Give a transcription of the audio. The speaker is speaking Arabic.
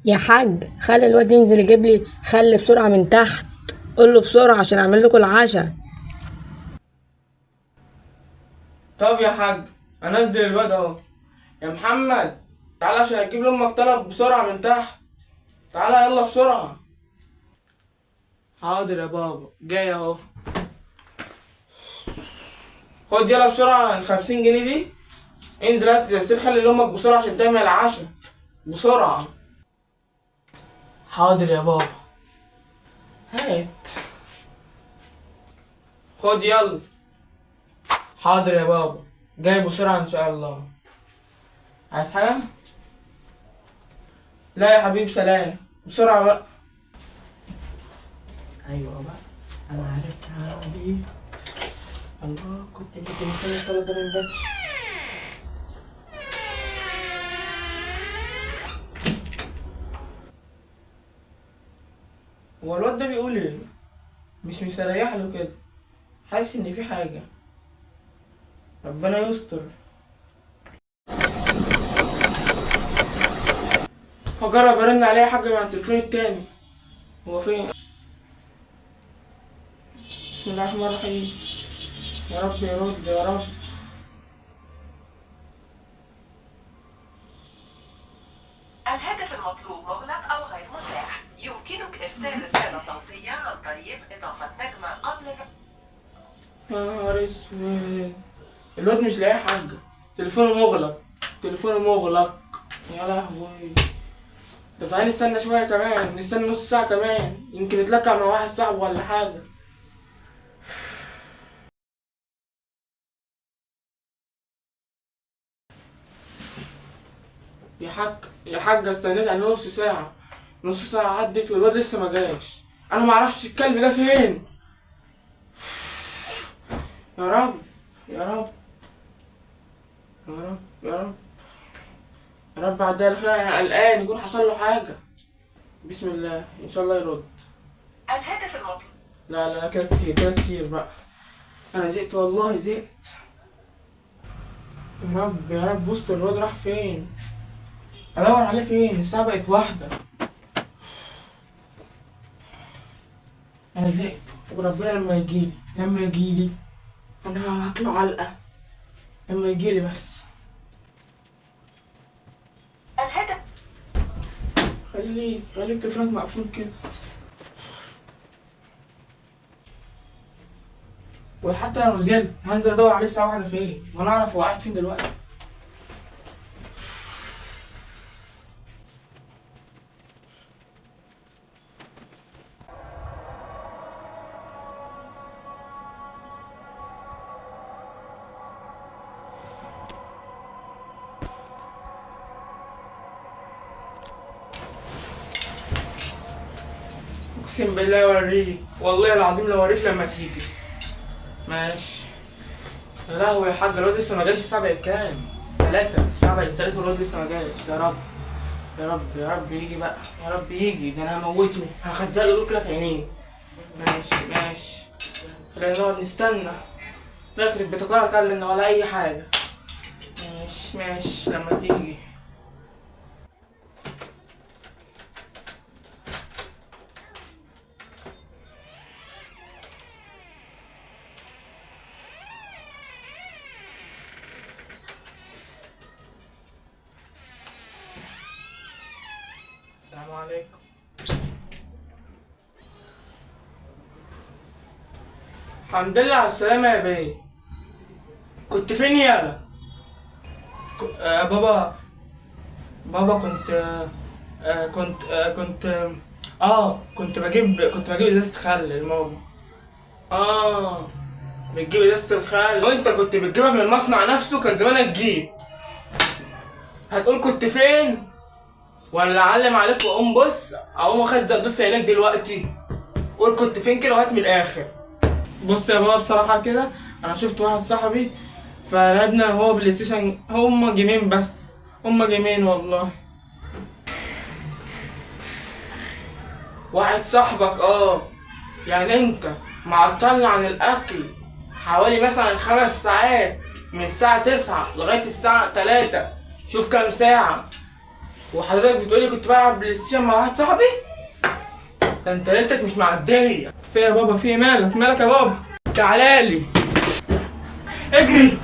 يا حاج، خلي الواد ينزل يجيب لي خل بسرعة من تحت. قول له بسرعة عشان اعمل لكم العشاء. طب يا حاج، انزل الواد اهو. يا محمد، تعالى عشان اجيب لامك طلب بسرعه من تحت. تعالى يلا بسرعه. حاضر يا بابا، جاي اهو. خد يلا بسرعه ال50 جنيه دي. انزل هات ياسين، خلي لامك بسرعه عشان تعمل العشاء بسرعه. حاضر يا بابا، هات. خد يلا. حاضر يا بابا، جاي بسرعه ان شاء الله. عايز حاجه؟ لا يا حبيبي، سلام. بسرعه بقى. ايوه بقى، انا عرفت هعمل ايه. الله، كنت مستني الطلب ده من بدري. هو الواد ده بيقول ايه؟ مش مستريح له كده، حاسس ان في حاجه. ربنا يستر. هجرب ارن عليه يا حاج مع التليفون التاني. هو فين؟ بسم الله الرحمن الرحيم. يا رب يرد يا رب. الهاتف المطلوب مغلق أو غير متاح. يمكنك إرسال رسالة صوتية عن طريق إضافة نجمة قبل يا نهار اسود، الواد مش لاقي حاجه. تليفونه مغلق، تليفونه مغلق. يا لهوي. ده فهنستنى نستنى شويه كمان، نستنى نص ساعه كمان، يمكن يتلكع مع واحد صاحبه ولا حاجه. يا حاج، يا حاج، استنيت على نص ساعة. نص ساعة عدت والواد لسه ما جاش. انا ما اعرفش الكلب ده فين. يا رب، يا رب، يا رب، يا رب، يا رب عدها الخير. انا قلقان يكون حصل له حاجة. بسم الله، ان شاء الله يرد. الهاتف المطلوب. لا لا لا، كده كتير، كده كتير بقى. انا زهقت والله، زهقت. يا رب يا رب، بص الواد راح فين. ادور عليه فين، الساعة بقت 1. انا زهقت. طب ربنا لما يجيلي، لما يجيلي انا هاكله علقة. لما يجيلي بس. الهاتف. خليك تليفونك مقفول كده. وحتى لو نزلت هنزل ادور عليه الساعة 1 فين، وانا اعرف هو قاعد فين دلوقتي. اقسم بالله اوريك، والله العظيم لو اوريك لما تيجي. ماشي. يا لهوي يا حاج، الواد لسه ما جاش. الساعة بقت كام؟ 3. الساعة بقت 3 والواد لسه ما جاش. يا رب، يا رب، يا رب يجي بقى. يا رب يجي، ده انا هموته، هخزق له دول كده في عينيه. ماشي ماشي، خلينا نقعد نستنى. لا يخرب بيتك، ولا اكلمنا ولا اي حاجة. ماشي ماشي، لما تيجي. السلام عليكم. الحمد لله على السلامة يا بيه. كنت فين يالا؟ بابا. بابا كنت كنت كنت بجيب ازازة خل لماما. بتجيب ازازة الخل وانت كنت بتجيبها من المصنع نفسه، كان زمانك جيت. هتقول كنت فين؟ ولا اعلم عليك واقوم بص، اقوم اخزق دول في عينيك دلوقتي. قول كنت فين كده وهات من الاخر. بص يا بابا، بصراحة كده انا شفت واحد صاحبي، فلعبنا هو بلاي ستيشن. هما جيمين بس، هما جيمين والله. واحد صاحبك؟ يعني انت معطلنا عن الاكل حوالي مثلا 5 ساعات، من الساعة 9 لغاية الساعة 3. شوف كام ساعة. وحضرتك بتقولي كنت بلعب بلاي ستيشن مع واحد صاحبي؟ ده انت ليلتك مش معديه. في يا بابا؟ في مالك يا بابا؟ تعالالي اجري.